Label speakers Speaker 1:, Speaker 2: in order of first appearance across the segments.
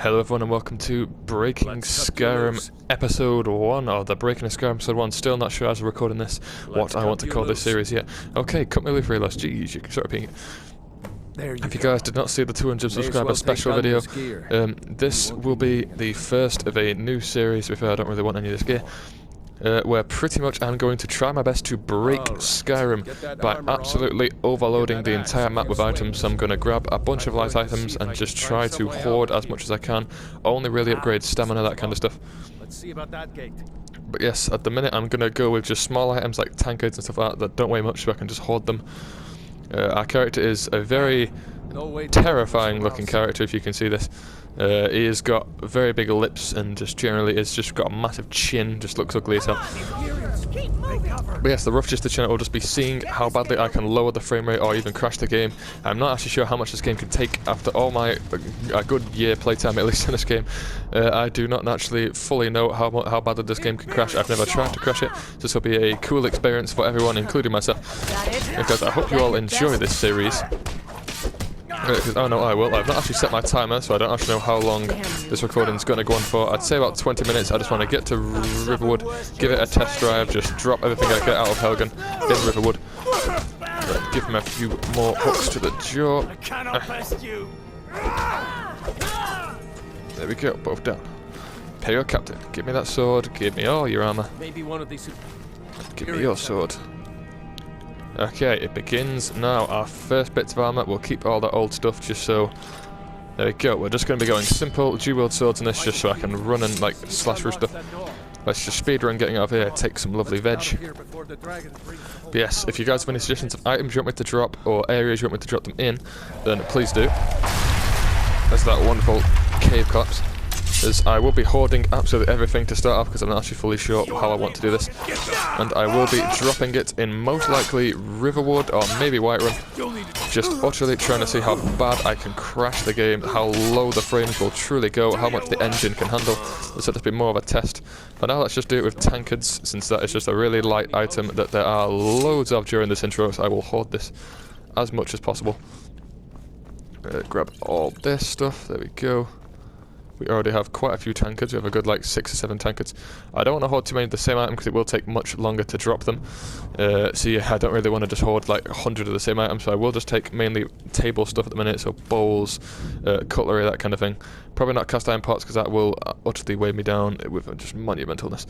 Speaker 1: Hello everyone and welcome to Breaking Skyrim episode 1, or the Breaking of Skyrim episode 1. Still not sure as I'm recording this what I want to call this series yet. Okay, cut me loose, realize, jeez, you can start repeating it. If you guys did not see the 200 subscriber special video, this will be the first of a new series. To be fair, I don't really want any of this gear. Where pretty much I'm going to try my best to break Skyrim by absolutely overloading the entire map with items. So I'm going to grab a bunch of light items and just try to hoard as much as I can. Only really upgrade stamina, that kind of stuff.
Speaker 2: Let's see about that gate.
Speaker 1: But yes, at the minute I'm going to go with just small items like tankards and stuff like that don't weigh much, so I can just hoard them. Our character is a very terrifying looking character, if you can see this. He has got very big lips and just generally has just got a massive chin, just looks ugly as hell. But yes, the rough gist of the channel will just be seeing how badly I can lower the frame rate or even crash the game. I'm not actually sure how much this game can take after all my a good year playtime, at least in this game. I do not naturally fully know how badly this game can crash. I've never tried to crash it, so this will be a cool experience for everyone, including myself. Because I hope you all enjoy this series. Oh no, I will. I've not actually set my timer, so I don't actually know how long this recording is going to go on for. I'd say about 20 minutes. I just want to get to Riverwood, give it a test drive, just drop everything I get out of Helgen in Riverwood. Give him a few more hooks to the jaw. There we go, both down. Pay your captain. Give me that sword. Give me all your armor.
Speaker 2: Maybe one of these.
Speaker 1: Give me your sword. Okay, it begins now. Our first bits of armor, we'll keep all the old stuff just so... There we go, we're just going to be going simple dual-wield swords in this just so I can run and like slash through stuff. Let's just speedrun getting out of here, take some lovely veg. But yes, if you guys have any suggestions of items you want me to drop or areas you want me to drop them in, then please do. There's that wonderful cave collapse. As I will be hoarding absolutely everything to start off because I'm not actually fully sure how I want to do this. And I will be dropping it in most likely Riverwood or maybe Whiterun. Just utterly trying to see how bad I can crash the game, how low the frames will truly go, how much the engine can handle. This will just be more of a test. But now let's just do it with tankards, since that is just a really light item that there are loads of during this intro, so I will hoard this as much as possible. Grab all this stuff, there we go. We already have quite a few tankards. We have a good like 6 or 7 tankards. I don't want to hoard too many of the same item because it will take much longer to drop them. So yeah, I don't really want to just hoard like 100 of the same item. So I will just take mainly table stuff at the minute. So bowls, cutlery, that kind of thing. Probably not cast iron pots because that will utterly weigh me down with just monumentalness.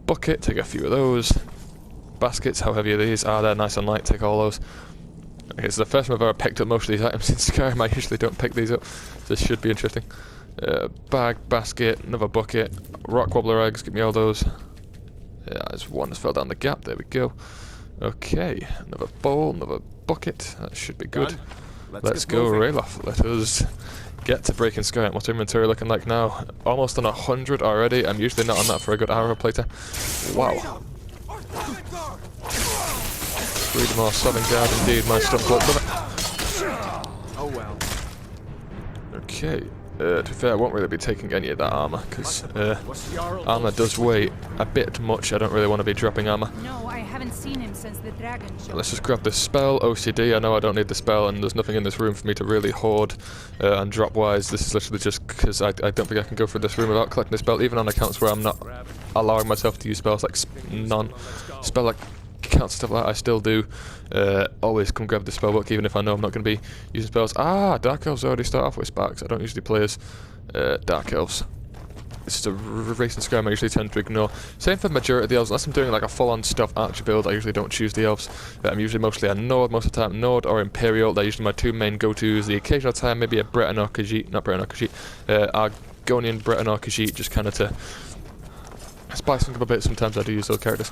Speaker 1: Bucket, take a few of those. Baskets, how heavy are these? Ah, they're nice and light. Take all those. Okay, it's the first time I've ever picked up most of these items in Skyrim. I usually don't pick these up. This should be interesting. Bag, basket, another bucket, rock wobbler eggs, give me all those. Yeah, there's one that's fell down the gap, there we go. Okay, another bowl, another bucket, that should be good. Let's go, Rayloff. Let us get to Breaking Skyrim. What's inventory looking like now? Almost on 100 already. I'm usually not on that for a good hour playtime. Wow. Read more Southern Guard indeed, my stuff looked of it.
Speaker 2: Oh well.
Speaker 1: Okay, to be fair, I won't really be taking any of that armor, because armor does weigh a bit much. I don't really want to be dropping armor.
Speaker 3: No, I haven't seen him since the dragon show.
Speaker 1: Let's just grab the spell, OCD. I know I don't need the spell, and there's nothing in this room for me to really hoard and drop wise. This is literally just because I don't think I can go through this room without collecting the spell, even on accounts where I'm not allowing myself to use spells like non-spell like counts stuff like that. I still do always come grab the spellbook even if I know I'm not going to be using spells. Ah, Dark Elves already start off with sparks. I don't usually play as Dark Elves. This is a race in Skyrim I usually tend to ignore. Same for the majority of the elves, unless I'm doing like a full-on stuff archer build. I usually don't choose the elves. I'm usually mostly a Nord most of the time. Nord or Imperial, they're usually my two main go-tos. The occasional time maybe a Breton or Khajiit, not Breton or Khajiit, Argonian, Breton or Khajiit, just kind of to spice things up a bit. Sometimes I do use those characters.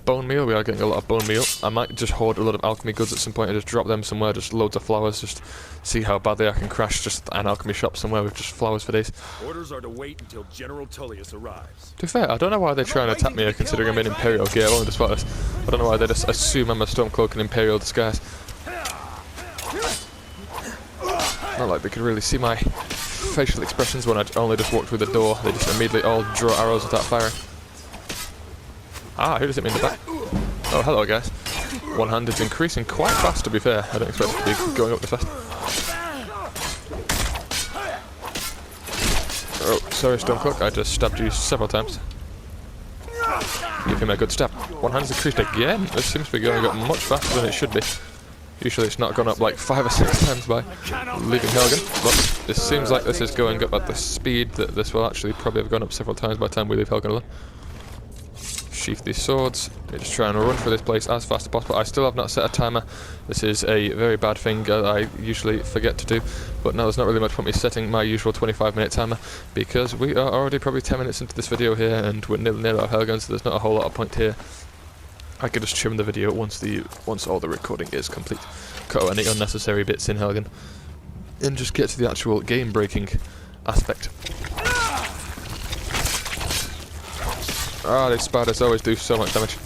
Speaker 1: Bone meal, we are getting a lot of bone meal. I might just hoard a lot of alchemy goods at some point and just drop them somewhere, just loads of flowers, just see how badly I can crash just an alchemy shop somewhere with just flowers for days.
Speaker 4: Orders are to wait until General Tullius arrives.
Speaker 1: To be fair, I don't know why they try and attack me considering I'm in Imperial gear. I've only just spotted this. I don't know why they just assume I'm a Stormcloak in Imperial disguise. Not like they could really see my facial expressions when I only just walked through the door. They just immediately all draw arrows without firing. Ah, who does it mean in the back? Oh, hello guys. One hand is increasing quite fast, to be fair. I don't expect it to be going up this fast. Oh, sorry, Stonecook, I just stabbed you several times. Give him a good stab. One hand's increased again. This seems to be going up much faster than it should be. Usually it's not gone up like 5 or 6 times by leaving Helgen, but this seems like this is going up at the speed that this will actually probably have gone up several times by the time we leave Helgen alone. Sheath these swords. We just try and run through this place as fast as possible. I still have not set a timer. This is a very bad thing I usually forget to do, but now there's not really much point me setting my usual 25-minute timer because we are already probably 10 minutes into this video here and we're near our Helgen, so there's not a whole lot of point here. I could just trim the video once all the recording is complete. Cut out any unnecessary bits in Helgen and just get to the actual game-breaking aspect. Ah, these spiders always do so much damage,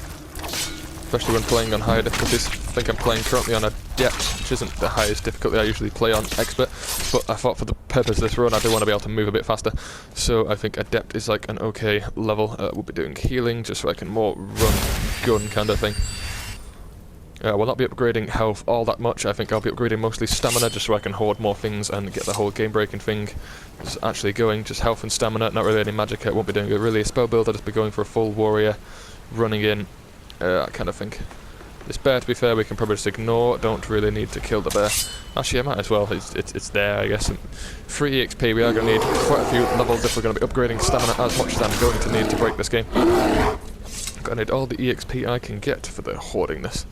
Speaker 1: especially when playing on higher difficulties. I think I'm playing currently on Adept, which isn't the highest difficulty I usually play on Expert, but I thought for the purpose of this run I do want to be able to move a bit faster, so I think Adept is like an okay level. We'll be doing healing just so I can more run gun kind of thing. We'll not be upgrading health all that much. I think I'll be upgrading mostly stamina just so I can hoard more things and get the whole game breaking thing actually going. Just health and stamina, not really any magic. I won't be doing really a spell build, I'll just be going for a full warrior, running in, that kind of thing. This bear, to be fair, we can probably just ignore. Don't really need to kill the bear. Actually, I might as well. It's there, I guess. 3 EXP. We are going to need quite a few levels if we're going to be upgrading stamina as much as I'm going to need to break this game. I'm going to need all the EXP I can get for the hoarding this.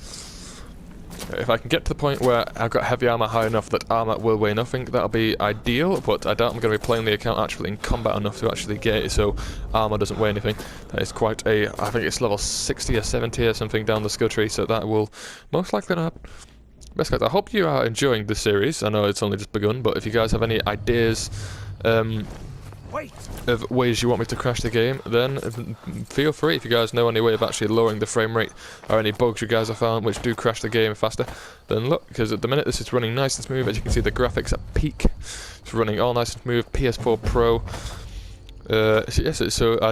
Speaker 1: If I can get to the point where I've got heavy armor high enough that armor will weigh nothing, that'll be ideal, but I doubt I'm going to be playing the account actually in combat enough to actually get it so armor doesn't weigh anything. That is quite a, I think it's level 60 or 70 or something down the skill tree, so that will most likely not happen. Best guys, I hope you are enjoying this series. I know it's only just begun, but if you guys have any ideas of ways you want me to crash the game, then feel free. If you guys know any way of actually lowering the frame rate or any bugs you guys have found which do crash the game faster, then look, because at the minute this is running nice and smooth. As you can see, the graphics at peak. It's running all nice and smooth. PS4 Pro.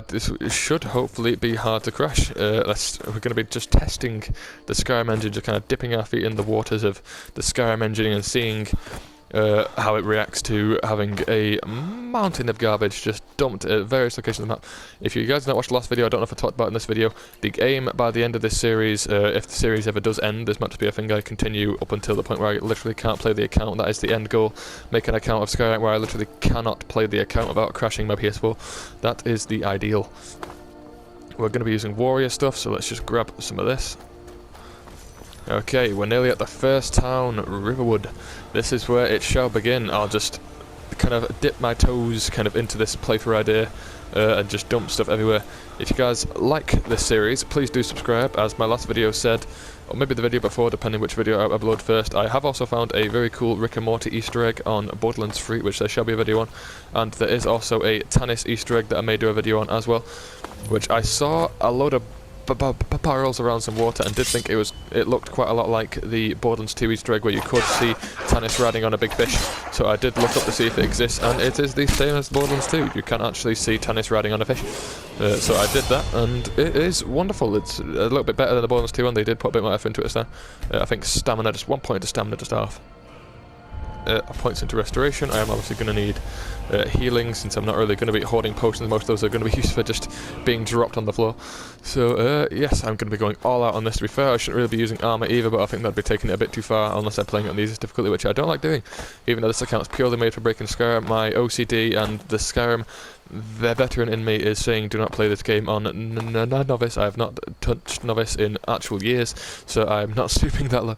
Speaker 1: This should hopefully be hard to crash. We're going to be just testing the Skyrim engine, just kind of dipping our feet in the waters of the Skyrim engine and seeing how it reacts to having a mountain of garbage just dumped at various locations on the map. If you guys did not watch the last video, I don't know if I talked about it in this video, the aim by the end of this series, if the series ever does end, this might be a thing I continue up until the point where I literally can't play the account. That is the end goal. Make an account of Skyrim where I literally cannot play the account without crashing my PS4. That is the ideal. We're going to be using warrior stuff, so let's just grab some of this. Okay, we're nearly at the first town, Riverwood. This is where it shall begin. I'll just kind of dip my toes kind of into this playthrough idea and just dump stuff everywhere. If you guys like this series, please do subscribe. As my last video said, or maybe the video before, depending which video I upload first, I have also found a very cool Rick and Morty Easter egg on Borderlands 3, which there shall be a video on, and there is also a Tannis Easter egg that I may do a video on as well, which I saw a load of barrels around some water and did think it looked quite a lot like the Borderlands 2 Easter egg where you could see Tannis riding on a big fish. So I did look up to see if it exists, and it is the same as Borderlands 2. You can actually see Tannis riding on a fish. So I did that, and it is wonderful. It's a little bit better than the Borderlands 2 one. They did put a bit more effort into it this time. I think stamina, just 1 point to stamina to start off. Points into restoration. I am obviously going to need healing, since I'm not really going to be hoarding potions. Most of those are going to be used for just being dropped on the floor. So yes, I'm going to be going all out on this. To be fair, I shouldn't really be using armor either, but I think that'd be taking it a bit too far unless I'm playing it on the easiest difficulty, which I don't like doing. Even though this account is purely made for breaking Skyrim, my OCD and the Skyrim veteran in me is saying do not play this game on novice. I have not touched novice in actual years, so I'm not stooping that low.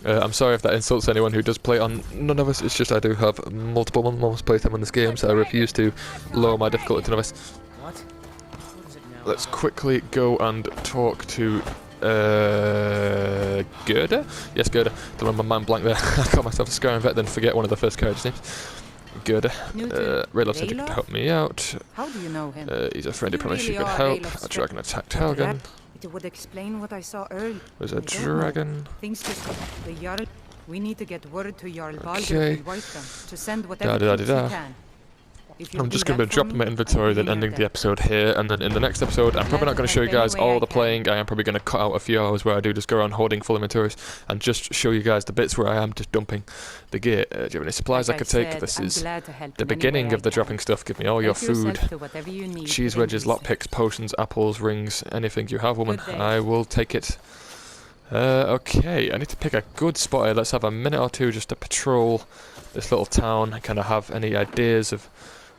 Speaker 1: I'm sorry if that insults anyone who does play on none of us. It's just I do have multiple months playtime on this game, so I refuse to lower my difficulty to novice.
Speaker 2: What?
Speaker 1: Let's quickly go and talk to Gerda? Yes, Gerda. Don't remember my mind blank there. I call myself a Skyrim vet, then forget one of the first characters' names. Gerda. Raylo said you could help me out.
Speaker 3: How do you know him?
Speaker 1: He's a friend who promised you could help. A dragon attacked Helgen.
Speaker 3: It would explain what I saw earlier.
Speaker 1: There's a dragon.
Speaker 3: Things just the Jarl. We need to get word to Jarl
Speaker 1: Okay.
Speaker 3: to send whatever he can. If you'll
Speaker 1: I'm just
Speaker 3: do
Speaker 1: going to
Speaker 3: that
Speaker 1: be
Speaker 3: for
Speaker 1: dropping my
Speaker 3: me,
Speaker 1: inventory,
Speaker 3: I'll
Speaker 1: then
Speaker 3: be
Speaker 1: ending
Speaker 3: near
Speaker 1: the
Speaker 3: death.
Speaker 1: episode here, and then in the next episode, I'm probably not going to show you guys all the playing. I am probably going to cut out a few hours where I do just go around hoarding full inventories, and just show you guys the bits where I am just dumping the gear. Do you have any supplies
Speaker 3: Like
Speaker 1: I could take?
Speaker 3: said,
Speaker 1: This
Speaker 3: I'm
Speaker 1: is
Speaker 3: glad to help
Speaker 1: the
Speaker 3: in any
Speaker 1: beginning
Speaker 3: way
Speaker 1: of the
Speaker 3: I can.
Speaker 1: dropping stuff. Give me all your
Speaker 3: Help yourself
Speaker 1: food,
Speaker 3: to whatever you need
Speaker 1: cheese
Speaker 3: within
Speaker 1: wedges,
Speaker 3: reason.
Speaker 1: lockpicks, potions, apples, rings, anything you have, woman.
Speaker 3: Good day.
Speaker 1: I will take it. Okay, I need to pick a good spot here. Let's have a minute or two just to patrol this little town and kind of have any ideas of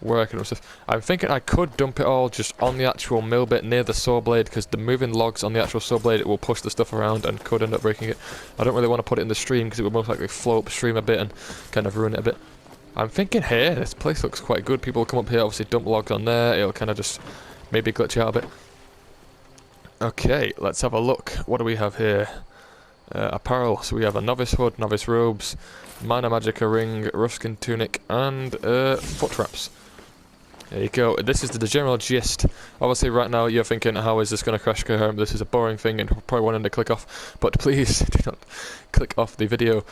Speaker 1: where I can stuff. I'm thinking I could dump it all just on the actual mill bit near the saw blade, because the moving logs on the actual saw blade, it will push the stuff around and could end up breaking it. I don't really want to put it in the stream because it would most likely flow upstream a bit and kind of ruin it a bit. I'm thinking here, this place looks quite good. People will come up here, obviously dump logs on there. It'll kind of just maybe glitch out a bit. Okay, let's have a look. What do we have here? Apparel. So we have a novice hood, novice robes, minor magicka ring, ruskin tunic, and foot wraps. There you go. This is the general gist. Obviously, right now you're thinking, how is this going to crash Skyrim? This is a boring thing and probably wanting to click off. But please do not click off the video.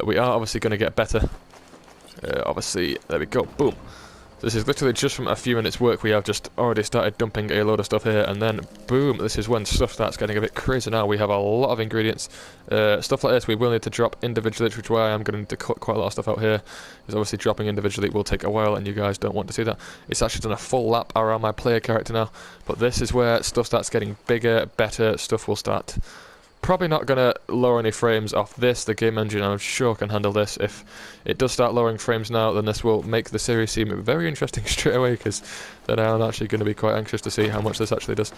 Speaker 1: We are obviously going to get better. Obviously, there we go. Boom. This is literally just from a few minutes work. We have just already started dumping a load of stuff here, and then boom, this is when stuff starts getting a bit crazy now. We have a lot of ingredients. Stuff like this we will need to drop individually, which is why I'm going to cut quite a lot of stuff out here. Because obviously dropping individually will take a while, and you guys don't want to see that. It's actually done a full lap around my player character now, but this is where stuff starts getting bigger, better. Stuff will start. Probably not going to lower any frames off this. The game engine, I'm sure, can handle this. If it does start lowering frames now, then this will make the series seem very interesting straight away, because then I'm actually going to be quite anxious to see how much this actually does.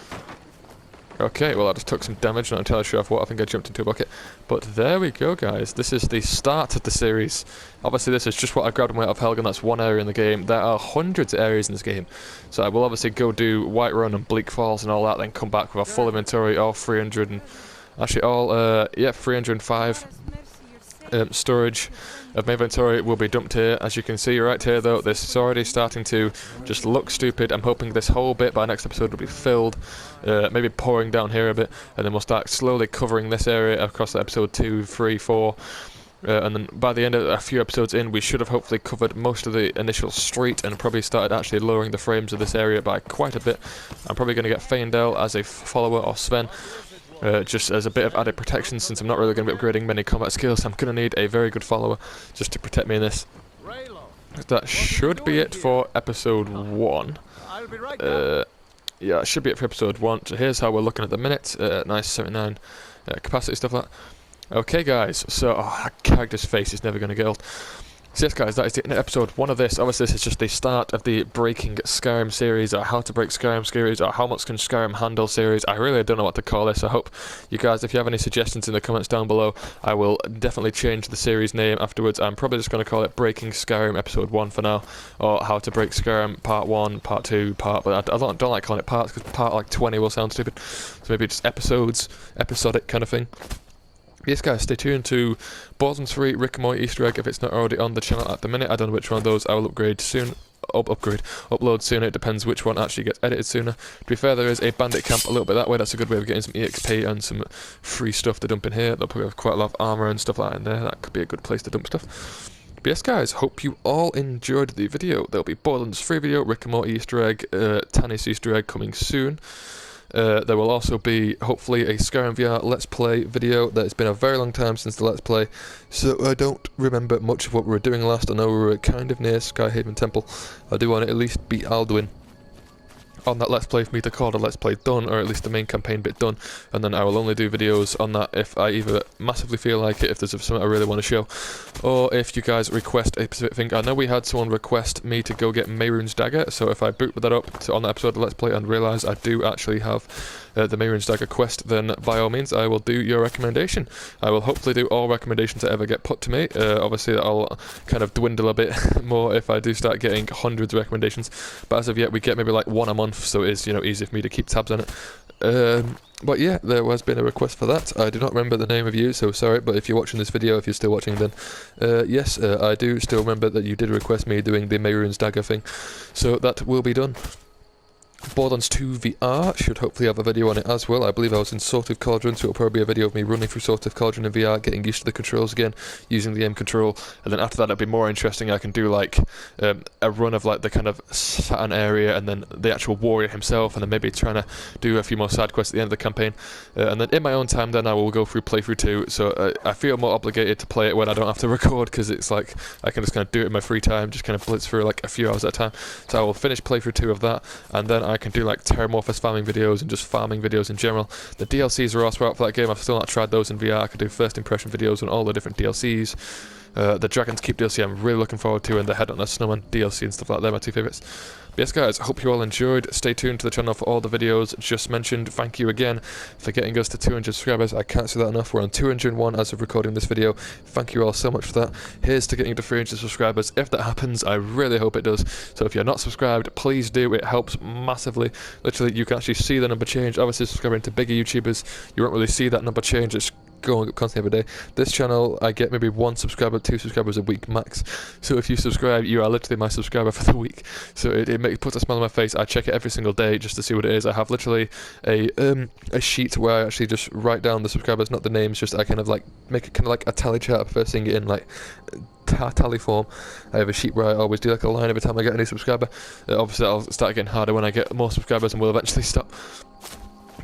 Speaker 1: Okay, well I just took some damage, not entirely sure of what. I think I jumped into a bucket. But there we go, guys. This is the start of the series. Obviously this is just what I grabbed on way out of Helgen. That's one area in the game. There are hundreds of areas in this game. So I will obviously go do Whiterun and Bleak Falls and all that, then come back with a full inventory, all 300 and... Actually, all, 305 storage of my inventory will be dumped here. As you can see right here, though, this is already starting to just look stupid. I'm hoping this whole bit by next episode will be filled, maybe pouring down here a bit, and then we'll start slowly covering this area across episode 2, 3, 4. And then by the end of a few episodes in, we should have hopefully covered most of the initial street and probably started actually lowering the frames of this area by quite a bit. I'm probably going to get Feindel as a follower, or Sven. Just as a bit of added protection, since I'm not really going to be upgrading many combat skills. I'm going to need a very good follower just to protect me in this. That should be it for episode 1. Yeah, it should be it for episode 1. So here's how we're looking at the minute. Nice 79 capacity, stuff like that. Okay, guys, so that character's face is never going to get old. So yes, guys, that is the end of episode 1 of this. Obviously, this is just the start of the Breaking Skyrim series, or How to Break Skyrim series, or How Much Can Skyrim Handle series. I really don't know what to call this. I hope you guys, if you have any suggestions in the comments down below, I will definitely change the series name afterwards. I'm probably just going to call it Breaking Skyrim Episode 1 for now, or How to Break Skyrim Part 1, Part 2, but I don't like calling it parts, because part like 20 will sound stupid. So maybe just episodes, episodic kind of thing. Yes, guys, stay tuned to Bosun's free Rick and Morty Easter egg if it's not already on the channel at the minute. I don't know which one of those I will upgrade soon. Upload sooner. It depends which one actually gets edited sooner. To be fair, there is a bandit camp a little bit that way. That's a good way of getting some EXP and some free stuff to dump in here. They'll probably have quite a lot of armor and stuff like that in there. That could be a good place to dump stuff. But yes, guys, hope you all enjoyed the video. There'll be Bosun's free video, Rick and Morty Easter egg, Tannis Easter egg coming soon. There will also be, hopefully, a Skyrim VR Let's Play video. That it's been a very long time since the Let's Play, so I don't remember much of what we were doing last. I know we were kind of near Skyhaven Temple. I do want to at least beat Alduin on that Let's Play for me to call the Let's Play done, or at least the main campaign bit done, and then I will only do videos on that if I either massively feel like it, if there's something I really want to show, or if you guys request a specific thing. I know we had someone request me to go get Mehrunes dagger, so if I boot that up on that episode of Let's Play and realise I do actually have the Mehrunes dagger quest, then by all means I will do your recommendation. I will hopefully do all recommendations that ever get put to me. Obviously I'll kind of dwindle a bit more if I do start getting hundreds of recommendations, but as of yet we get maybe like 1 a month, so it is, you know, easy for me to keep tabs on it. But yeah, there has been a request for that. I do not remember the name of you, so sorry, but if you're watching this video, if you're still watching, then yes, I do still remember that you did request me doing the Mehrunes dagger thing, so that will be done. Borderlands 2 VR should hopefully have a video on it as well. I believe I was in Sortive Cauldron, so it'll probably be a video of me running through Sortive Cauldron in VR, getting used to the controls again, using the aim control, and then after that it'll be more interesting. I can do like a run of like the kind of Saturn area, and then the actual warrior himself, and then maybe trying to do a few more side quests at the end of the campaign. And then in my own time then I will go through playthrough 2, so I feel more obligated to play it when I don't have to record, because it's like I can just kind of do it in my free time, just kind of blitz through like a few hours at a time. So I will finish playthrough 2 of that, and then I can do like Terramorphous farming videos and just farming videos in general. The DLCs are also out for that game. I've still not tried those in VR. I could do first impression videos on all the different DLCs. The Dragon's Keep DLC I'm really looking forward to, and the Head on a Snowman DLC and stuff like that. They're my 2 favourites. But yes guys, I hope you all enjoyed. Stay tuned to the channel for all the videos just mentioned. Thank you again for getting us to 200 subscribers. I can't say that enough. We're on 201 as of recording this video. Thank you all so much for that. Here's to getting to 300 subscribers. If that happens, I really hope it does. So if you're not subscribed, please do. It helps massively. Literally, you can actually see the number change. Obviously, subscribing to bigger YouTubers, you won't really see that number change. It's going up constantly every day. This channel, I get maybe 1 subscriber, 2 subscribers a week max. So if you subscribe, you are literally my subscriber for the week. So it puts a smile on my face. I check it every single day just to see what it is. I have literally a sheet where I actually just write down the subscribers, not the names. Just I kind of like make it kind of like a tally chart, first thing in like tally form. I have a sheet where I always do like a line every time I get a new subscriber. Obviously, I'll start getting harder when I get more subscribers, and will eventually stop.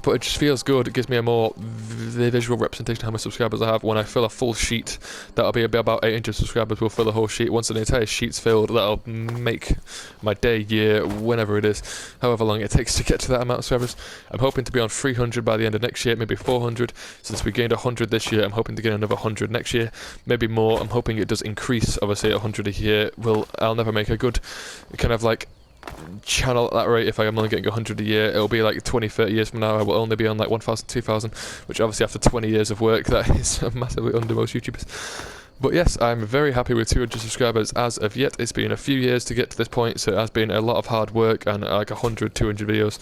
Speaker 1: But it just feels good. It gives me a more visual representation of how many subscribers I have. When I fill a full sheet, that'll be about 800 subscribers. We'll fill the whole sheet. Once the entire sheet's filled, that'll make my day, year, whenever it is, however long it takes to get to that amount of subscribers. I'm hoping to be on 300 by the end of next year, maybe 400. Since we gained 100 this year, I'm hoping to get another 100 next year, maybe more. I'm hoping it does increase. Obviously, 100 a year I'll never make a good kind of like channel at that rate. If I am only getting 100 a year, it'll be like 20-30 years from now I will only be on like 1,000, 2,000, which obviously after 20 years of work, that is massively under most YouTubers. But yes, I'm very happy with 200 subscribers as of yet. It's been a few years to get to this point, so it has been a lot of hard work, and like 100, 200 videos.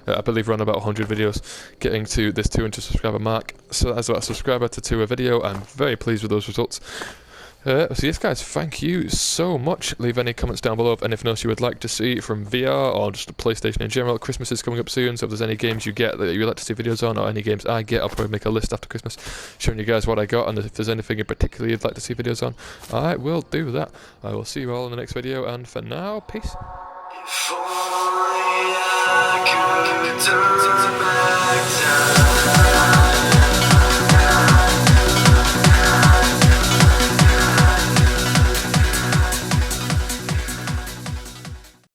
Speaker 1: I believe we're on about 100 videos getting to this 200 subscriber mark. So that's about a subscriber to a video. I'm very pleased with those results. So yes guys, thank you so much. Leave any comments down below of anything else you would like to see from VR or just PlayStation in general. Christmas is coming up soon, so if there's any games you get that you would like to see videos on, or any games I get, I'll probably make a list after Christmas showing you guys what I got, and if there's anything in particular you'd like to see videos on, I will do that. I will see you all in the next video, and for now, peace.
Speaker 5: If only I could turn back time.